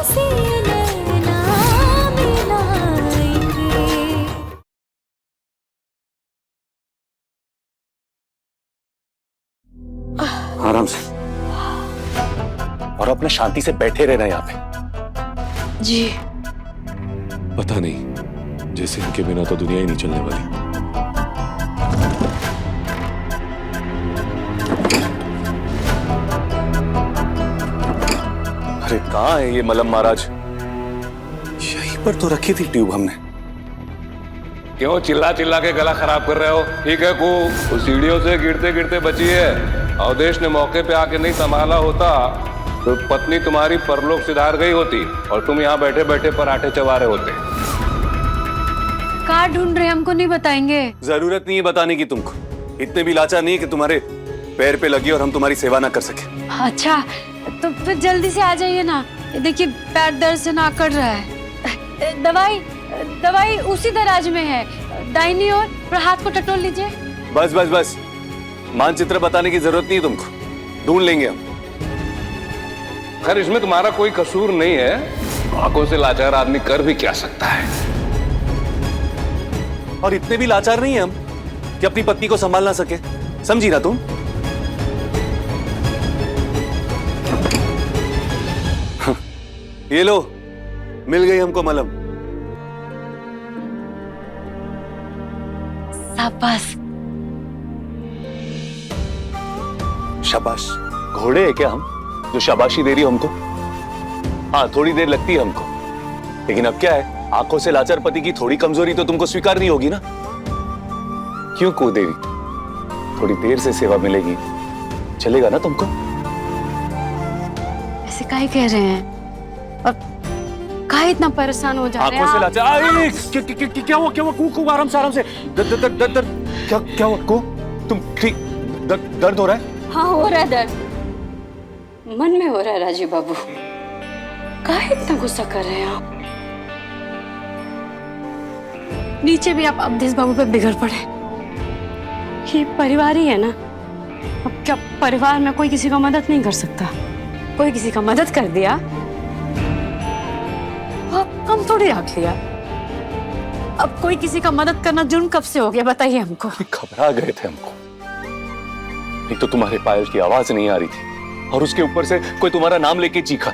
से नैना मिलाएंगे। आराम से, और अपने शांति से बैठे रहना यहाँ पे। जी। पता नहीं, जैसे इनके बिना तो दुनिया ही नहीं चलने वाली। अरे कहाँ है ये मलम महाराज? यहीं पर तो रखी थी ट्यूब हमने। क्यों चिल्ला चिल्ला के गला खराब कर रहे हो? ठीक है को सीढ़ियों से गिरते गिरते बची है। अवधेश ने मौके पे आके नहीं संभाला होता तो पत्नी तुम्हारी परलोक सिधार गई होती और तुम यहाँ बैठे बैठे पराठे चबा रहे होते। कहाँ ढूंढ रहे, हमको नहीं बताएंगे? जरूरत नहीं है बताने की तुमको। इतने भी लाचार नहीं है कि तुम्हारे पैर पे लगी और हम तुम्हारी सेवा ना कर सके। अच्छा तो फिर जल्दी से आ जाइए ना। देखिए पैर दर्द से ना अकड़ रहा है। दवाई दवाई उसी दराज में है, दाहिनी ओर, और हाथ को टटोल लीजिए। बस बस बस, मानचित्र बताने की जरूरत नहीं है तुमको, ढूंढ लेंगे हम। खैर इसमें तुम्हारा कोई कसूर नहीं है, आंखों से लाचार आदमी कर भी क्या सकता है। और इतने भी लाचार नहीं है हम कि अपनी पत्नी को संभाल ना सके, समझी ना तुम? ये लो, मिल गई हमको मलम। शाबाश। शाबाश? घोड़े है क्या हम जो शाबाशी दे रही हो हमको? हाँ थोड़ी देर लगती है हमको, लेकिन अब क्या है, आंखों से लाचार पति की थोड़ी कमजोरी तो तुमको स्वीकार नहीं होगी ना? क्यों को देरी, थोड़ी देर से सेवा मिलेगी, चलेगा ना तुमको? ऐसे काहे कह रहे हैं? और काहे इतना परेशान हो जा रहे हैं? आंखों से लाचार। क्या हुआ? क्या हुआ? कू आराम से, आराम से। दर्द क्या क्या हुआ? को तुम ठीक? दर्द हो रहा है? हाँ हो रहा है दर्द, मन में हो रहा है राजीव बाबू। काहे इतना गुस्सा कर रहे हैं आप? नीचे भी आप अवधेश बाबू पे बिगड़ पड़े। ये परिवार ही है ना। अब क्या परिवार में कोई किसी का मदद नहीं कर सकता? कोई किसी का मदद कर दिया, हम थोड़ी रख लिया। अब कोई किसी का मदद करना जुर्म कब से हो गया, बताइए हमको। घबरा गए थे हमको, एक तो तुम्हारे पायल की आवाज नहीं आ रही थी और उसके ऊपर से कोई तुम्हारा नाम लेके चीखा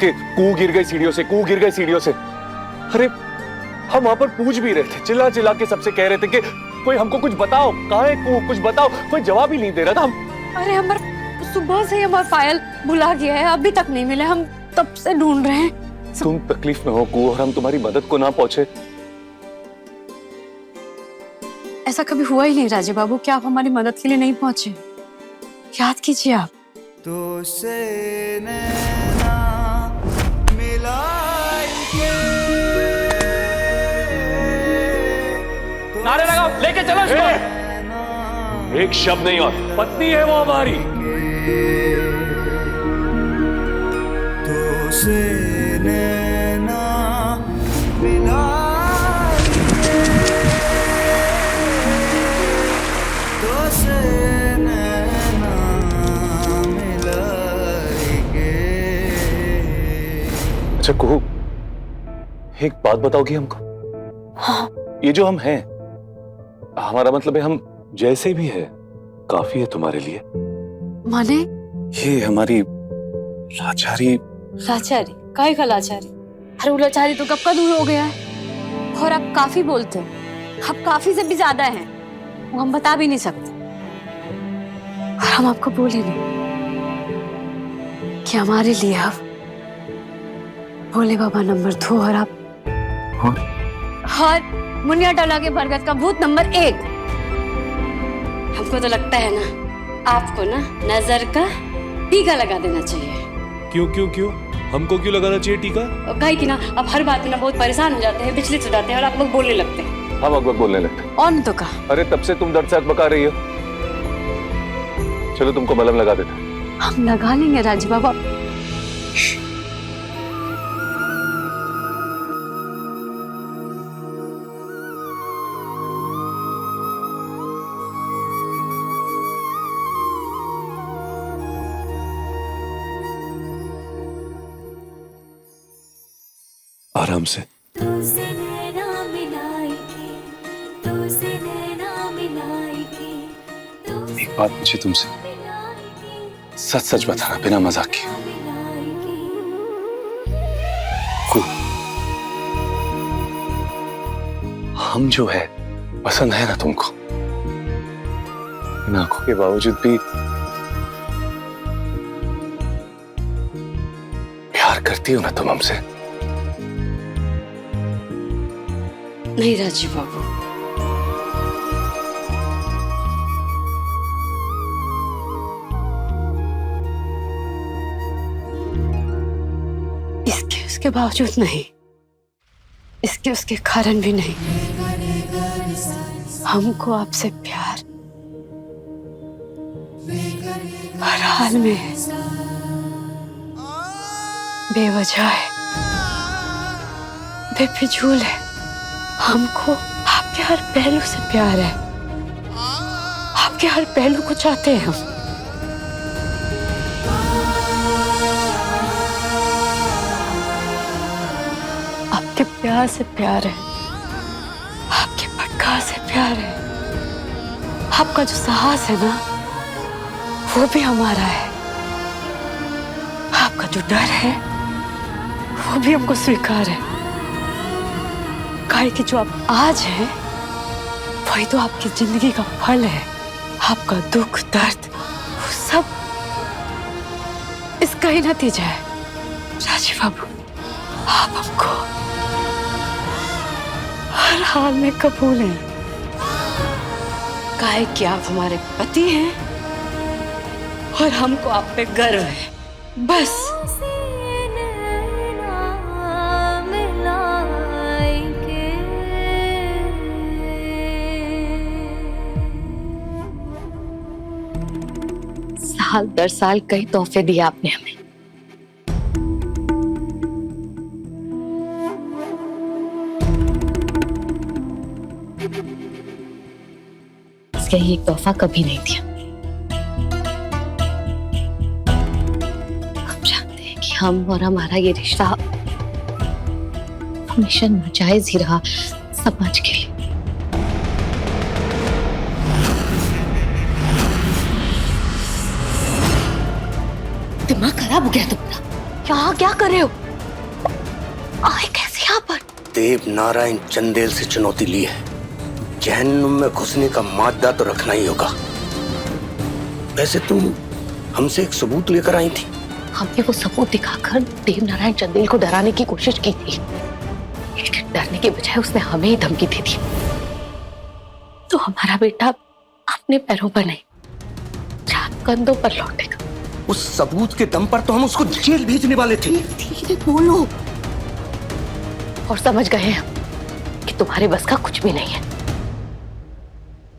कि कू गिर गई सीढ़ियों से, कू गिर गई सीढ़ियों से। अरे हम वहां पर पूछ भी रहे थे, चिल्ला चिल्ला के सबसे कह रहे थे कि कोई हमको कुछ बताओ, कहाँ है कू, कुछ बताओ। कोई जवाब ही नहीं दे रहा था। हम अरे हमारे सुबह से हमारा पायल भुला गया है, अभी तक नहीं मिले, हम तब से ढूंढ रहे हैं। तुम तकलीफ में हो कू और हम तुम्हारी मदद को ना पहुंचे। ऐसा कभी हुआ ही नहीं राजीव बाबू कि आप हमारी मदद के लिए नहीं पहुंचे। याद कीजिए आप। तो से नैना मिलाएंगे। नारे लगाओ, लेके चलो इसको। एक शब्द नहीं और, पत्नी है वो हमारी। तो से नैना मिलाएंगे। तो से नैना मिलाएंगे। अच्छा कुहू, एक बात बताओगी हमको? हाँ। ये जो हम हैं, हमारा मतलब है हम जैसे भी है काफी है तुम्हारे लिए? माने? ये हमारी लाचारी। लाचारी? काहे का लाचारी? अरे वो लाचारी तो कब का दूर हो गया है। और आप काफी बोलते हैं, आप काफी से भी ज्यादा हैं, वो हम बता भी नहीं सकते। और हम आपको बोले नहीं कि हमारे लिए आप भोले बाबा नंबर 2 और आप और मुनिया टोला के बरगद का भूत नंबर 1। हमको तो लगता है ना आपको ना नजर का टीका लगा देना चाहिए। क्यों क्यों क्यों? हमको क्यों लगाना चाहिए टीका? काहे कि ना अब हर बात में ना बहुत परेशान हो जाते हैं, विचलित हो जाते हैं और आप लोग बोलने लगते हैं। हम अकबक बोलने लगते। और नहीं तो कहा। अरे तब से तुम दर्द से बका रही हो। चलो तुमको मलहम लगा देते। हम लगा लेंगे राजीव बाबा। आराम से। एक बात पूछी तुमसे, सच सच बताना बिना मजाक के। हम जो है पसंद है ना तुमको? इन आंखों के बावजूद भी प्यार करती हो ना तुम हमसे? नहीं राजीव बाबू, इसके उसके बावजूद नहीं, इसके उसके कारण भी नहीं। हमको आपसे प्यार हर हाल में है, बेवजह है, बेफिजूल है। हमको आपके हर पहलू से प्यार है, आपके हर पहलू को चाहते हैं हम। आपके प्यार से प्यार है, आपके फटकार से प्यार है, आपका जो साहस है ना वो भी हमारा है, आपका जो डर है वो भी हमको स्वीकार है। काहे कि जो आप आज हैं वही तो आपकी जिंदगी का फल है। आपका दुख दर्द वो सब इसका ही नतीजा है। राजीव बाबू, आप हमको हर हाल में कबूल हैं, काहे कि आप हमारे पति हैं और हमको आप पे गर्व है, बस। साल दर साल कई तोहफे दिए आपने हमें, इसका एक तोहफा कभी नहीं दिया। हम जानते हैं कि हम और हमारा ये रिश्ता हमेशा नाजायज ही रहा समाज के लिए। दिमाग खराब हो गया तुम्हारा? यहाँ क्या कर रहे हो? आए कैसे यहाँ पर? देव नारायण चंदेल से चुनौती ली है, जहन्नुम में घुसने का मादा तो रखना ही होगा। वैसे तुम हमसे एक सबूत लेकर आई थी। हमने वो सबूत दिखाकर देव नारायण चंदेल को डराने की कोशिश की थी, लेकिन डरने के बजाय उसने हमें ही धमकी दी थी। तो हमारा बेटा अपने पैरों पर नहीं, चार कंधों पर लौटेगा। उस सबूत के दम पर तो हम उसको जेल भेजने वाले थे। धीरे बोलो। और समझ गए हम कि तुम्हारे बस का कुछ भी नहीं है,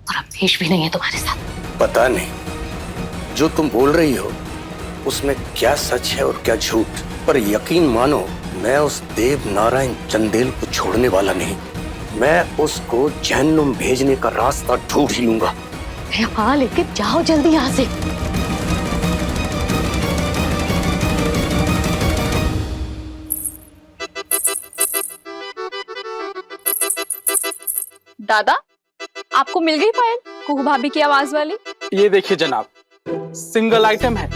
और अवधेश भी नहीं है तुम्हारे साथ। पता नहीं जो तुम बोल रही हो उसमें क्या सच है और क्या झूठ, पर यकीन मानो मैं उस देव नारायण चंदेल को छोड़ने वाला नहीं। मैं उसको जहन्नुम भेजने का रास्ता ढूंढ ही लूंगा। हाँ, लेकिन जाओ जल्दी यहाँ से। दादा, आपको मिल गई पायल कुहू भाभी की आवाज वाली? ये देखिए जनाब, सिंगल आइटम है,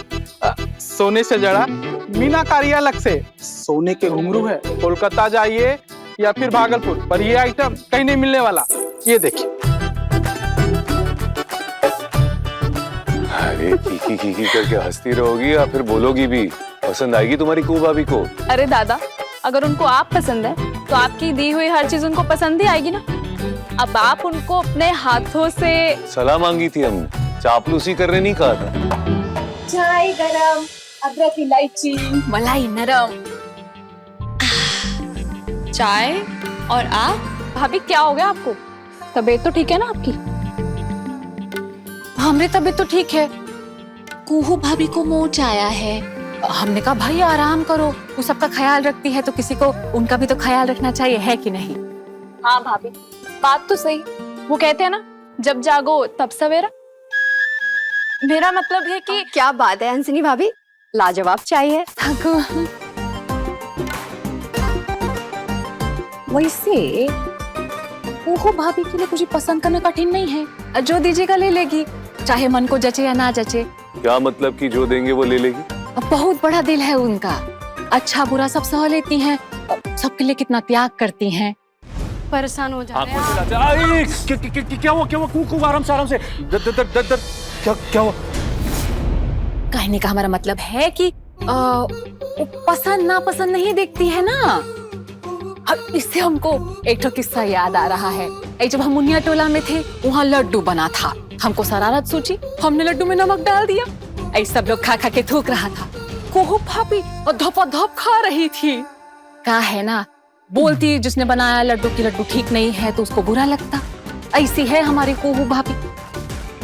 सोने से जड़ा मीनाकारी अलग से, सोने के घुंघरू है। कोलकाता जाइए या फिर भागलपुर, पर ये आइटम कहीं नहीं मिलने वाला। ये देखिए। अरे कीकी कीकी करके हंसती रहोगी या फिर बोलोगी भी? पसंद आएगी तुम्हारी कुहू भाभी को? अरे दादा, अगर उनको आप पसंद है तो आपकी दी हुई हर चीज उनको पसंद ही आएगी ना। अब आप उनको अपने हाथों से सलाह मांगी थी हमने, चापलूसी करने नहीं कहा था। चाय गरम, अदरक इलायची, मलाई नरम। चाय और आप? भाभी क्या हो गया आपको? तबीयत तो ठीक है ना आपकी? हमारी तबीयत तो ठीक है। कुहू भाभी को मोच आया है। हमने कहा भाई आराम करो, वो सबका ख्याल रखती है तो किसी को उनका भी तो ख्याल रखना चाहिए, है कि नहीं? हाँ भाभी, बात तो सही। वो कहते हैं ना, जब जागो तब सवेरा। मेरा मतलब है कि क्या बात है हंसिनी भाभी, लाजवाब चाय है। वैसे कुहू भाभी के लिए मुझे पसंद करना कठिन नहीं है, जो दीजिएगा ले लेगी, चाहे मन को जचे या ना जचे। क्या मतलब कि जो देंगे वो ले लेगी? अब बहुत बड़ा दिल है उनका, अच्छा बुरा सब सह लेती हैं, सबके लिए कितना त्याग करती हैं। परेशान हो जा रहे हैं। क्या हुआ कू आराम से क्या हुआ? कहने का हमारा मतलब है कि वो पसंद नापसंद नहीं देखती है ना। अब इससे हमको एक किस्सा याद आ रहा है। जब हम मुनिया टोला में थे, वहाँ लड्डू बना था, हमको शरारत सूझी, हमने लड्डू में नमक डाल दिया। सब लोग खा खा के थूक रहा था, कुहू भाभी और धप खा रही थी। कहा है ना, बोलती जिसने बनाया लड्डू की लड्डू ठीक नहीं है तो उसको बुरा लगता। ऐसी है हमारी कुहू भाभी,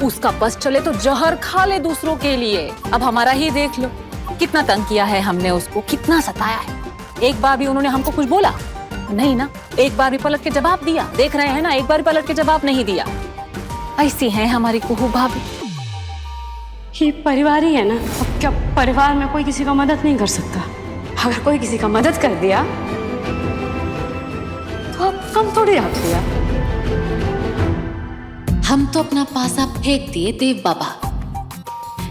उसका बस चले तो जहर खा ले दूसरों के लिए। अब हमारा ही देख लो, कितना तंग किया है हमने उसको, कितना सताया है। एक बार भी उन्होंने हमको कुछ बोला नहीं ना, एक बार भी पलट के जवाब दिया? देख रहे हैं ना, एक बार भी पलट के जवाब नहीं दिया। ऐसी है हमारी कुहू भाभी। ये परिवार ही है ना, अब क्या परिवार में कोई किसी का मदद नहीं कर सकता? अगर कोई किसी का मदद कर दिया तो अब हम थोड़ी रख लिया। हम तो अपना पासा फेंक दिए देव बाबा,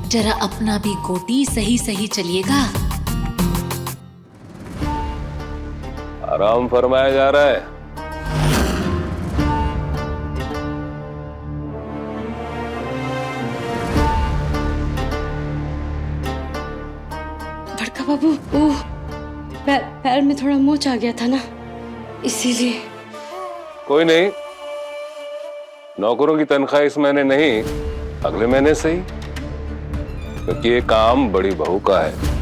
जरा अपना भी गोटी सही सही चलिएगा। आराम फरमाया जा रहा है। बड़का बाबू, वो पैर में थोड़ा मोच आ गया था ना, इसीलिए। कोई नहीं, नौकरों की तनख्वाह इस महीने नहीं, अगले महीने से ही, क्योंकि ये काम बड़ी बहू का है।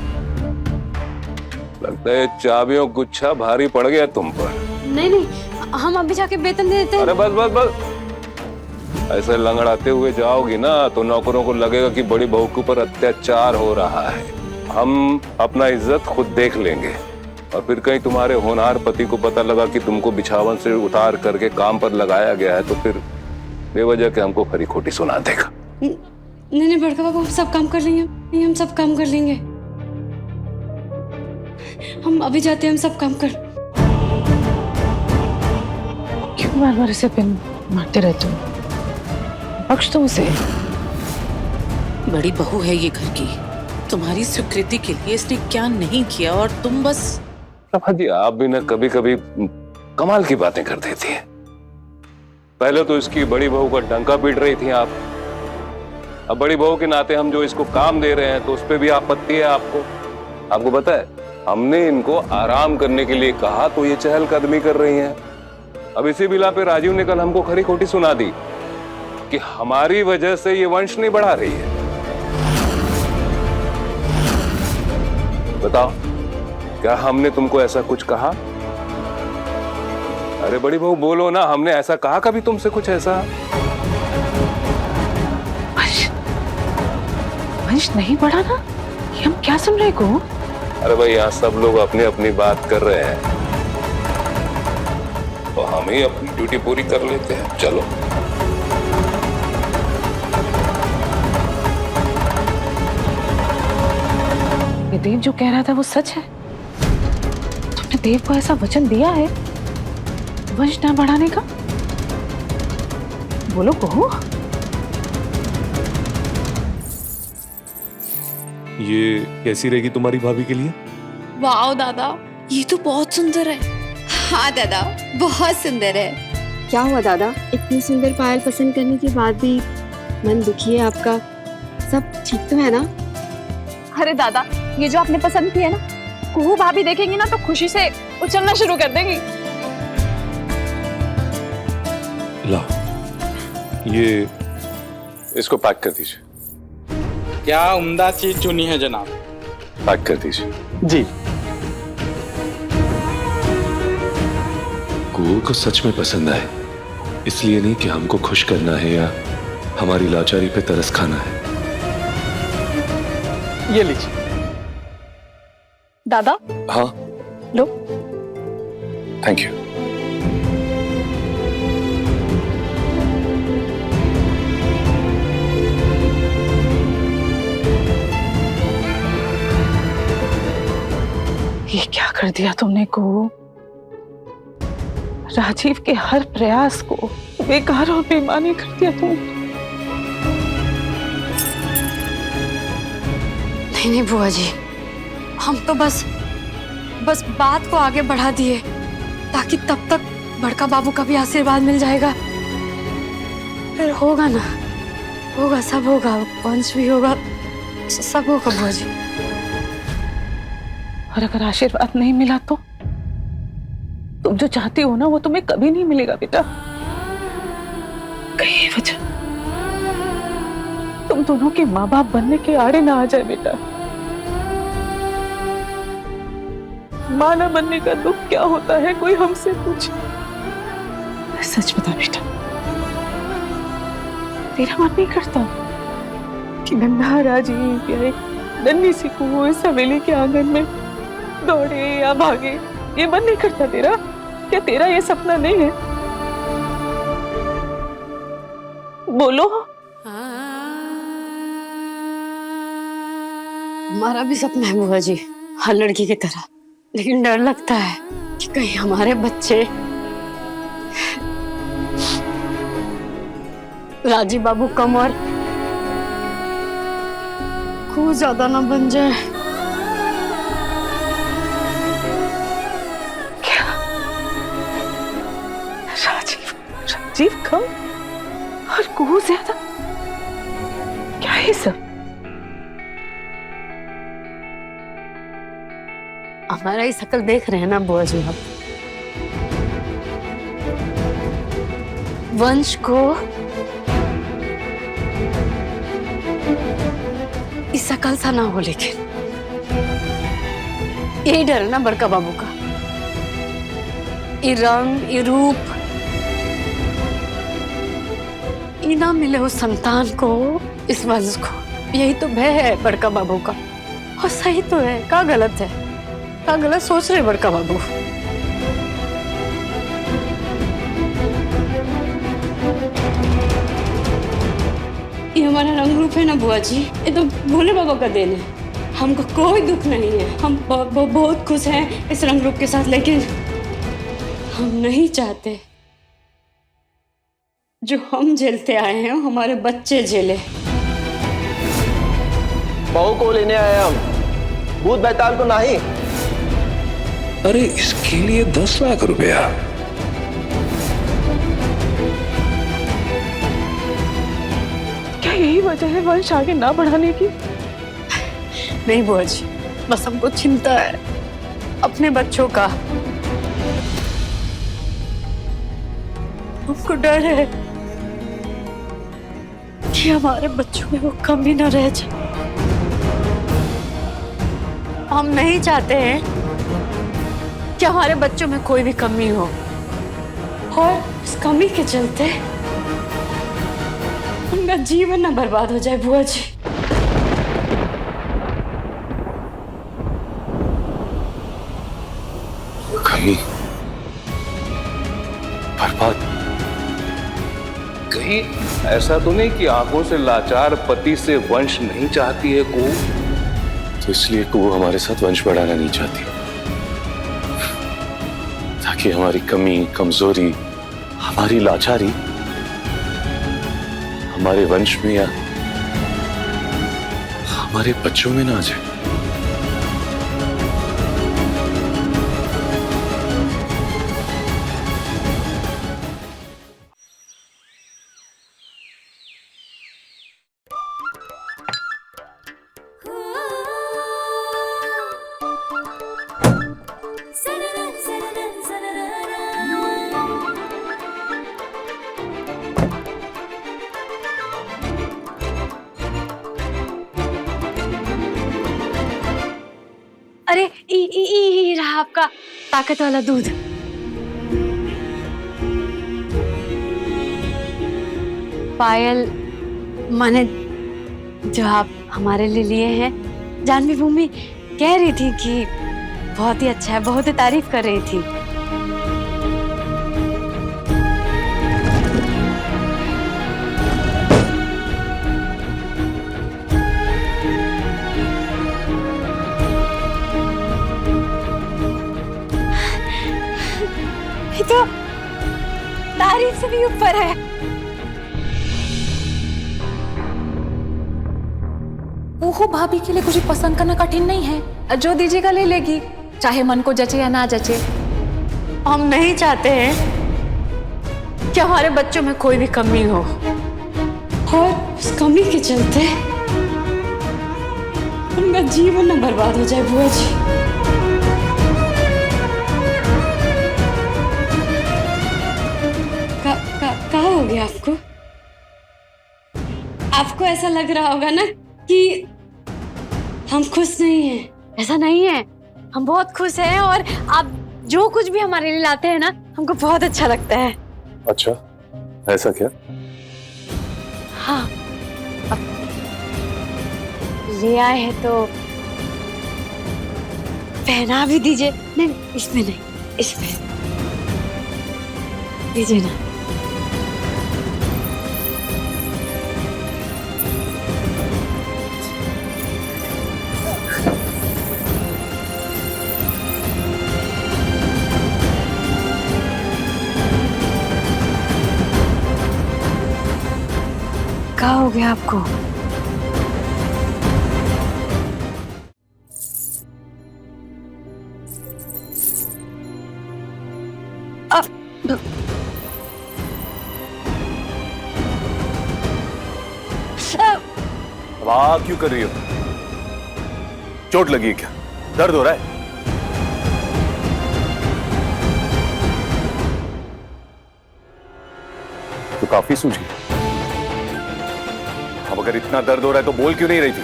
लगता है चाबियों गुच्छा भारी पड़ गया तुम पर। नहीं, हम अभी जाके वेतन दे देते हैं। अरे बस ऐसे लंगड़ाते हुए जाओगी ना तो नौकरों को लगेगा कि बड़ी बहू के ऊपर अत्याचार हो रहा है। हम अपना इज्जत खुद देख लेंगे, और फिर कहीं तुम्हारे होनहार पति को पता लगा कि तुमको बिछावन से उतार करके काम पर लगाया गया है तो फिर बेवजह के हमको खरी खोटी सुना देगा। नहीं बड़का बाबू, हम सब काम कर लेंगे, हम सब काम कर लेंगे। हम अभी जाते हैं, हम सब काम कर। क्यों बार बार इसे पिन मारते रहते हो? बख्श दो उसे। बड़ी बहू है ये घर की, तुम्हारी स्वीकृति के लिए इसने क्या नहीं किया, और तुम बस। प्रभा जी, आप भी ना कभी कभी कमाल की बातें कर देती हैं। पहले तो इसकी बड़ी बहू का डंका पीट रही थी आप, अब बड़ी बहू के नाते हम जो इसको काम दे रहे हैं तो उस पर भी आपत्ति है आपको। आपको पता है, हमने इनको आराम करने के लिए कहा तो ये चहलकदमी कर रही हैं। अब इसी बिला पे राजीव ने कल हमको खरी खोटी सुना दी कि हमारी वजह से ये वंश नहीं बढ़ा रही है। बताओ, क्या हमने तुमको ऐसा कुछ कहा? अरे बड़ी बहू बोलो ना, हमने ऐसा कहा कभी तुमसे कुछ ऐसा? वंश नहीं बढ़ा ना, ये हम क्या सुन रहे को? अरे भाई, यहाँ सब लोग अपनी अपनी बात कर रहे हैं तो हम ही अपनी ड्यूटी पूरी कर लेते हैं। चलो। ये देव जो कह रहा था वो सच है? तुमने देव को ऐसा वचन दिया है वंश न बढ़ाने का? बोलो बहू। ये कैसी रहेगी तुम्हारी भाभी के लिए? वाह दादा, ये तो बहुत सुंदर है। हाँ दादा, बहुत सुंदर है। क्या हुआ दादा, इतनी सुंदर पायल पसंद करने के बाद भी मन दुखी है आपका? सब ठीक तो है ना? अरे दादा, ये जो आपने पसंद किया ना, कुहू भाभी देखेंगी ना तो खुशी से उछलना शुरू कर देंगी। ला, ये इसको पैक कर दीजिए। क्या उम्दा चीज चुनी है जनाब। पैक कर दीजिए। जी। कुहू को सच में पसंद आए, इसलिए नहीं कि हमको खुश करना है या हमारी लाचारी पे तरस खाना है। ये लीजिए। दादा। हाँ लो। Thank you. ये क्या कर दिया तुमने को? राजीव के हर प्रयास को बेकार और बेमानी कर दिया तुमने। नहीं नहीं बुआ जी, हम तो बस बात को आगे बढ़ा दिए ताकि तब तक बड़का बाबू का भी आशीर्वाद मिल जाएगा। फिर होगा ना, होगा, सब होगा, वंश भी होगा, सब होगा बुआ जी। और अगर आशीर्वाद नहीं मिला तो तुम जो चाहती हो ना वो तुम्हें कभी नहीं मिलेगा बेटा। कहीं वजह तुम दोनों के माँ बाप बनने के आड़े ना आ जाए बेटा। माँ न बनने का दुख क्या होता है कोई हमसे पूछे। सच बता बेटा, तेरा मन नहीं करता कि नन्हा राजीव या एक नन्ही सी कुओं इस हवेली के आंगन में दौड़े या भागे? ये मन नहीं करता तेरा? क्या तेरा ये सपना नहीं है? बोलो। हमारा भी सपना है बुआ जी, हर लड़की की तरह, लेकिन डर लगता है कि कहीं हमारे बच्चे राजीव बाबू कम और खूब ज्यादा ना बन जाए। क्या? राजीव कम और कुओं ज्यादा? क्या है सब? हमारा ही शकल देख रहे हैं ना बुआ जी आप। वंश को इस शकल सा ना हो, लेकिन यही डर है ना बड़का बाबू का। ये रंग, ये रूप, ये ना मिले उस संतान को, इस वंश को, यही तो भय है बड़का बाबू का। और सही तो है, क्या गलत है, क्या गलत सोच रहे बड़का बाबू। ये हमारा रंग रूप है ना बुआ जी, ये तो भोले बाबा का देन है। हमको कोई दुख नहीं है, हम बहुत खुश हैं इस रंग रूप के साथ, लेकिन हम नहीं चाहते जो हम झेलते आए हैं हमारे बच्चे झेले। बहू को लेने आए हम, भूत बैताल को नहीं। अरे इसके लिए 10 लाख रुपया? क्या यही वजह है वंश आगे ना बढ़ाने की? नहीं बुआ जी, बस हमको चिंता है अपने बच्चों का। हमको डर है कि हमारे बच्चों में वो कमी न रह जाए। हम नहीं चाहते हैं कि हमारे बच्चों में कोई भी कमी हो, और इस कमी के चलते उनका जीवन न बर्बाद हो जाए बुआ जी। कमी बर्बाद? कहीं ऐसा तो नहीं कि आंखों से लाचार पति से वंश नहीं चाहती है को? तो इसलिए को हमारे साथ वंश बढ़ाना नहीं चाहती, ताकि हमारी कमी, कमजोरी, हमारी लाचारी हमारे वंश में या हमारे बच्चों में ना आ जाए। अरे ई रहा आपका ताकत वाला दूध। पायल, माने जो आप हमारे लिए लिए हैं, जानवी भूमि कह रही थी कि बहुत ही अच्छा है, बहुत ही तारीफ कर रही थी। तारीफ से भी ऊपर है। ओहो, भाभी के लिए कुछ पसंद करना कठिन नहीं है, जो दीजिएगा ले लेगी, चाहे मन को जचे या ना जचे। हम नहीं चाहते हैं कि हमारे बच्चों में कोई भी कमी हो, और उस कमी के चलते उनका जीवन न बर्बाद हो जाए। बुआ जी, क्या हो गया आपको? आपको ऐसा लग रहा होगा ना कि हम खुश नहीं हैं। ऐसा नहीं है, हम बहुत खुश हैं, और आप जो कुछ भी हमारे लिए लाते हैं ना, हमको बहुत अच्छा लगता है। अच्छा, ऐसा क्या? हाँ, अब ले आए हैं तो पहना भी दीजिए। नहीं, इसमें नहीं, इसमें दीजिए ना। क्या हो गया आपको? वाह, क्यों कर रही हो? चोट लगी है क्या? दर्द हो रहा है? तो काफी सूझी। अब अगर इतना दर्द हो रहा है तो बोल क्यों नहीं रही थी?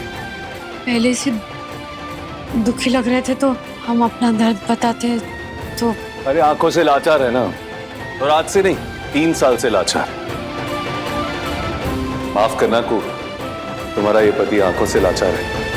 पहले से दुखी लग रहे थे तो हम अपना दर्द बताते तो। अरे आंखों से लाचार है ना, और आज से नहीं, 3 साल से लाचार। माफ करना को, तुम्हारा ये पति आंखों से लाचार है।